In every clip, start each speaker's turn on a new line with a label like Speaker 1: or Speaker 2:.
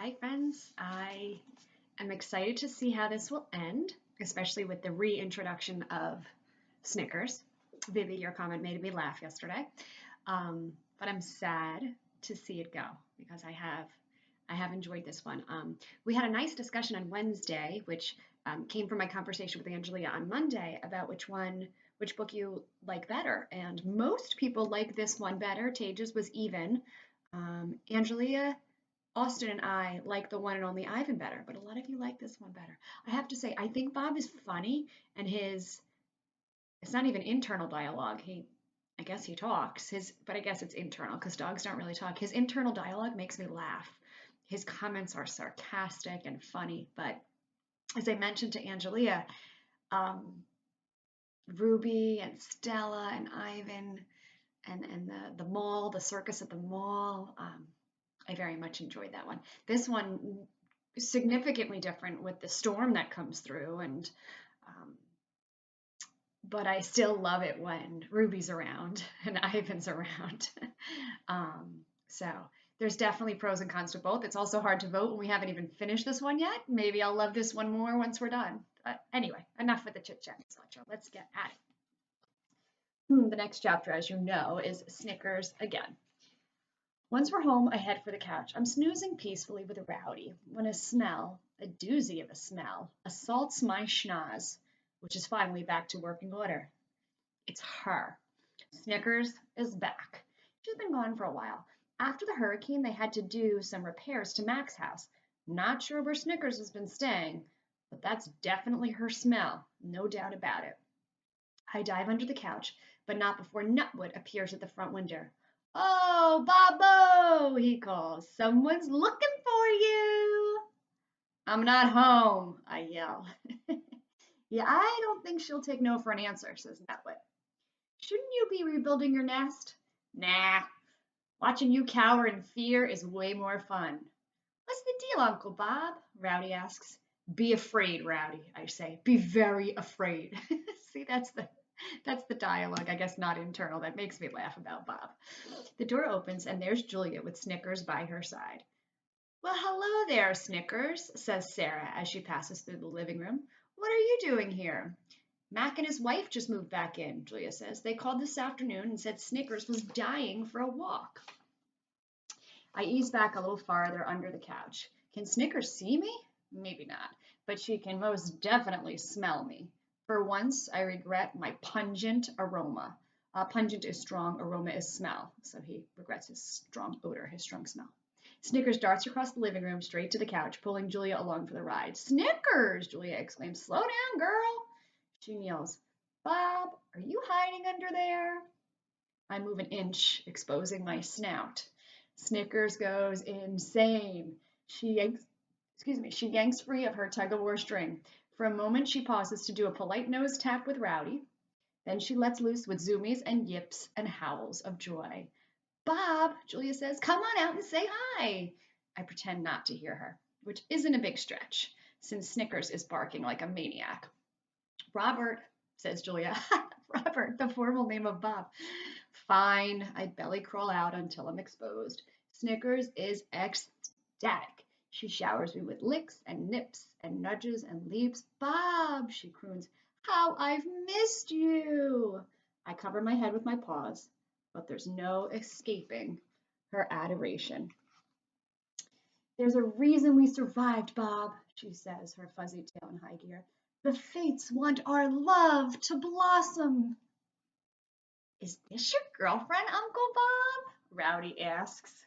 Speaker 1: Hi, friends. I am excited to see how this will end, especially with the reintroduction of Snickers. Vivi, your comment made me laugh yesterday, but I'm sad to see it go because I have enjoyed this one. We had a nice discussion on Wednesday, which came from my conversation with Angelia on Monday about which book you like better, and most people like this one better. Tages was even. Angelia, Austin and I like the one and only Ivan better, but a lot of you like this one better. I have to say, I think Bob is funny, and it's not even internal dialogue. I guess he talks, but I guess it's internal because dogs don't really talk. His internal dialogue makes me laugh. His comments are sarcastic and funny, but as I mentioned to Angelia, um, Ruby and Stella and Ivan and the mall, the circus at the mall. I very much enjoyed that one. This one is significantly different with the storm that comes through, and um, but I still love it when Ruby's around and Ivan's around. So there's definitely pros and cons to both. It's also hard to vote when we haven't even finished this one yet. Maybe I'll love this one more once we're done. Anyway, enough with the chit chat, etc. Let's get at it. The next chapter, as you know, is Snickers again. Once we're home, I head for the couch. I'm snoozing peacefully with Rowdy when a smell, a doozy of a smell, assaults my schnoz, which is finally back to working order. It's her. Snickers is back. She's been gone for a while. After the hurricane, they had to do some repairs to Mac's house. Not sure where Snickers has been staying, but that's definitely her smell, no doubt about it. I dive under the couch, but not before Nutwood appears at the front window. "Oh, Bobo!" he calls. "Someone's looking for you." "I'm not home," I yell. "Yeah, I don't think she'll take no for an answer," says Nutwood. "Shouldn't you be rebuilding your nest?" "Nah, watching you cower in fear is way more fun." "What's the deal, Uncle Bob?" Rowdy asks. "Be afraid, Rowdy," I say. "Be very afraid." See, that's the dialogue, I guess not internal, that makes me laugh about Bob. The door opens and there's Julia with Snickers by her side. "Well, hello there, Snickers," says Sarah as she passes through the living room. "What are you doing here?" "Mac and his wife just moved back in," Julia says. "They called this afternoon and said Snickers was dying for a walk." I ease back a little farther under the couch. Can Snickers see me? Maybe not, but she can most definitely smell me. For once, I regret my pungent aroma. Pungent is strong, aroma is smell. So he regrets his strong odor, his strong smell. Snickers darts across the living room straight to the couch, pulling Julia along for the ride. "Snickers!" Julia exclaims. "Slow down, girl!" She kneels. "Bob, are you hiding under there?" I move an inch, exposing my snout. Snickers goes insane. She yanks free of her tug-of-war string. For a moment, she pauses to do a polite nose tap with Rowdy. Then she lets loose with zoomies and yips and howls of joy. "Bob," Julia says, "come on out and say hi." I pretend not to hear her, which isn't a big stretch, since Snickers is barking like a maniac. "Robert," says Julia. Robert, the formal name of Bob. Fine, I belly crawl out until I'm exposed. Snickers is ecstatic. She showers me with licks and nips and nudges and leaps. "Bob," she croons, "how I've missed you." I cover my head with my paws, but there's no escaping her adoration. "There's a reason we survived, Bob," she says, her fuzzy tail in high gear. "The fates want our love to blossom." "Is this your girlfriend, Uncle Bob?" Rowdy asks.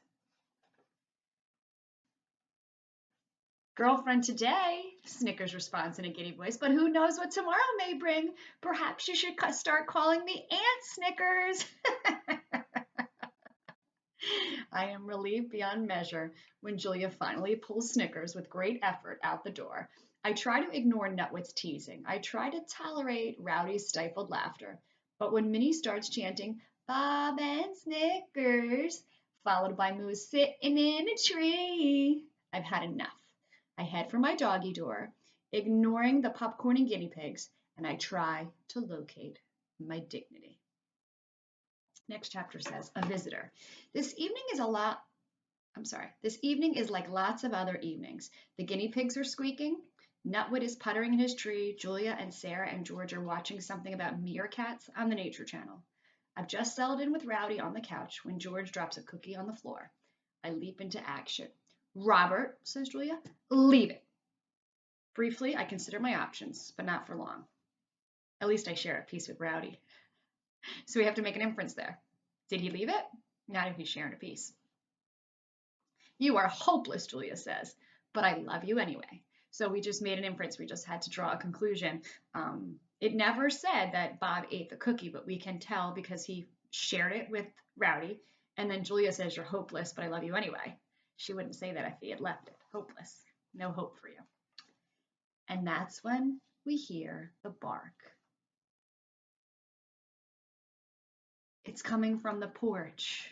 Speaker 1: "Girlfriend today," Snickers responds in a giddy voice, "but who knows what tomorrow may bring? Perhaps you should start calling me Aunt Snickers." I am relieved beyond measure when Julia finally pulls Snickers with great effort out the door. I try to ignore Nutwood's teasing. I try to tolerate Rowdy's stifled laughter. But when Minnie starts chanting, "Bob and Snickers," followed by Moo's "sitting in a tree," I've had enough. I head for my doggy door, ignoring the popcorn and guinea pigs, and I try to locate my dignity. Next chapter says, "A visitor." This evening is a lot I'm sorry. This evening is like lots of other evenings. The guinea pigs are squeaking. Nutwood is puttering in his tree. Julia and Sarah and George are watching something about meerkats on the Nature Channel. I've just settled in with Rowdy on the couch when George drops a cookie on the floor. I leap into action. Robert, says Julia, leave it. Briefly, I consider my options, but not for long. At least I share a piece with Rowdy. So we have to make an inference there. Did he leave it? Not if he's sharing a piece. You are hopeless, Julia says, but I love you anyway. So we just made an inference. We just had to draw a conclusion. It never said that Bob ate the cookie, but we can tell because he shared it with Rowdy. And then Julia says, you're hopeless, but I love you anyway. She wouldn't say that if he had left it. Hopeless. No hope for you. And that's when we hear the bark. It's coming from the porch.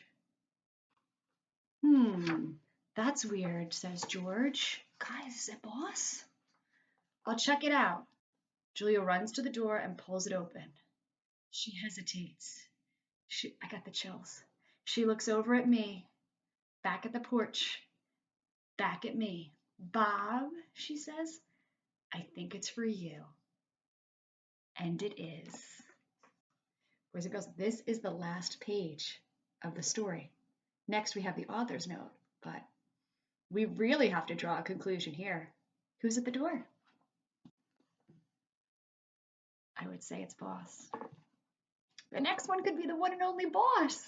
Speaker 1: That's weird, says George. Guys, is it Boss? I'll check it out. Julia runs to the door and pulls it open. She hesitates. I got the chills. She looks over at me, back at the porch, back at me. Bob, she says, I think it's for you. And it is. Boys and girls, this is the last page of the story. Next, we have the author's note, but we really have to draw a conclusion here. Who's at the door? I would say it's Boss. The next one could be the one and only Boss.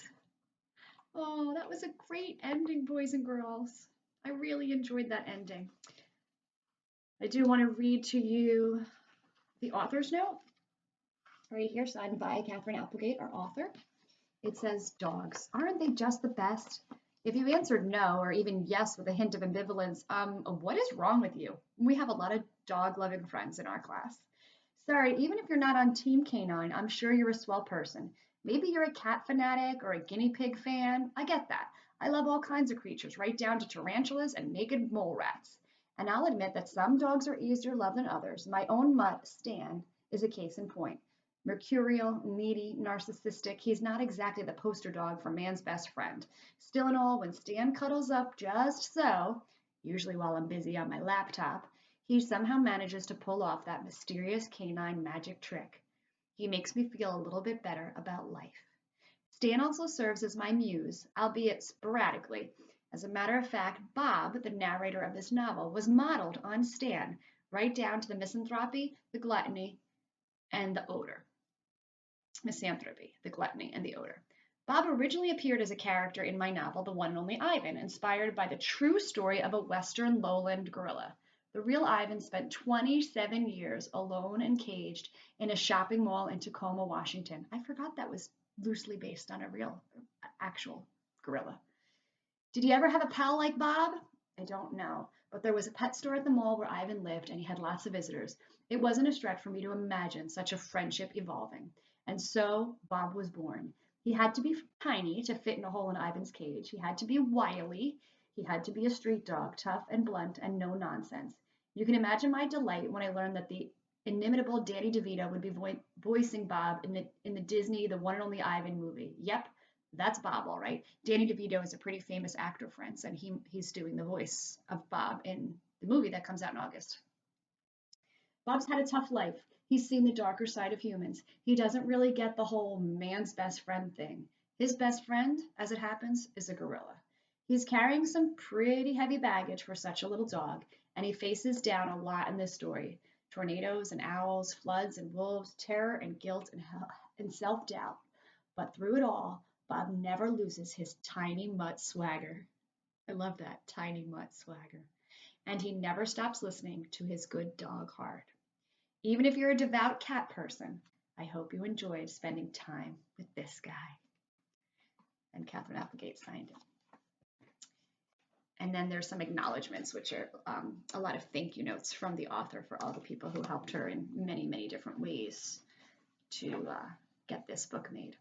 Speaker 1: Oh, that was a great ending, boys and girls. I really enjoyed that ending. I do want to read to you the author's note right here, signed by Katherine Applegate, our author. It says, dogs, aren't they just the best? If you answered no or even yes with a hint of ambivalence, what is wrong with you? We have a lot of dog-loving friends in our class. Sorry, even if you're not on Team Canine, I'm sure you're a swell person. Maybe you're a cat fanatic or a guinea pig fan. I get that. I love all kinds of creatures, right down to tarantulas and naked mole rats. And I'll admit that some dogs are easier loved than others. My own mutt, Stan, is a case in point. Mercurial, needy, narcissistic, he's not exactly the poster dog for man's best friend. Still and all, when Stan cuddles up just so, usually while I'm busy on my laptop, he somehow manages to pull off that mysterious canine magic trick. He makes me feel a little bit better about life. Stan also serves as my muse, albeit sporadically. As a matter of fact, Bob, the narrator of this novel, was modeled on Stan, right down to the misanthropy, the gluttony, and the odor. Misanthropy, the gluttony, and the odor. Bob originally appeared as a character in my novel, The One and Only Ivan, inspired by the true story of a Western lowland gorilla. The real Ivan spent 27 years alone and caged in a shopping mall in Tacoma, Washington. I forgot that was loosely based on a real, actual gorilla. Did he ever have a pal like Bob? I don't know, but there was a pet store at the mall where Ivan lived and he had lots of visitors. It wasn't a stretch for me to imagine such a friendship evolving. And so Bob was born. He had to be tiny to fit in a hole in Ivan's cage. He had to be wily. He had to be a street dog, tough and blunt and no nonsense. You can imagine my delight when I learned that the inimitable Danny DeVito would be voicing Bob in the Disney The One and Only Ivan movie. Yep, that's Bob, all right. Danny DeVito is a pretty famous actor, friends, and he's doing the voice of Bob in the movie that comes out in August. Bob's had a tough life. He's seen the darker side of humans. He doesn't really get the whole man's best friend thing. His best friend, as it happens, is a gorilla. He's carrying some pretty heavy baggage for such a little dog, and he faces down a lot in this story. Tornadoes and owls, floods and wolves, terror and guilt and self-doubt. But through it all, Bob never loses his tiny mutt swagger. I love that, tiny mutt swagger. And he never stops listening to his good dog heart. Even if you're a devout cat person, I hope you enjoyed spending time with this guy. And Katherine Applegate signed it. And then there's some acknowledgments, which are a lot of thank you notes from the author for all the people who helped her in many, many different ways to get this book made.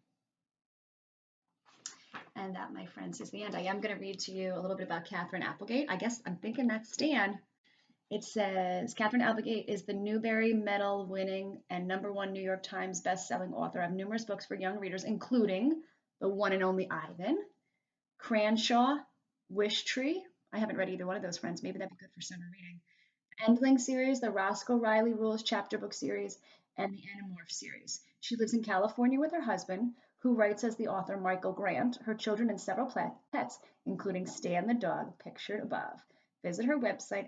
Speaker 1: And that, my friends, is the end. I am going to read to you a little bit about Katherine Applegate. I guess I'm thinking that's Stan. It says, Katherine Applegate is the Newbery Medal winning and #1 New York Times best-selling author of numerous books for young readers, including The One and Only Ivan, Cranshaw, Wish Tree. I haven't read either one of those, friends. Maybe that'd be good for summer reading. Endling series, the Roscoe Riley Rules chapter book series, and the Animorph series. She lives in California with her husband, who writes as the author Michael Grant, her children, and several pets, including Stan the dog, pictured above. Visit her website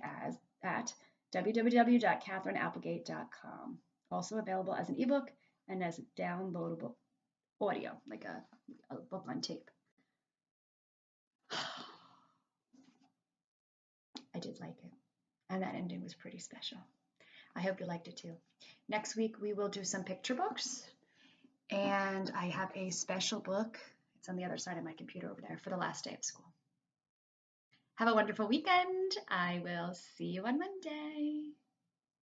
Speaker 1: at www.catherineapplegate.com. Also available as an ebook and as downloadable audio, like a book on tape. I did like it, and that ending was pretty special. I hope you liked it too. Next week, we will do some picture books, and I have a special book. It's on the other side of my computer over there for the last day of school. Have a wonderful weekend. I will see you on Monday.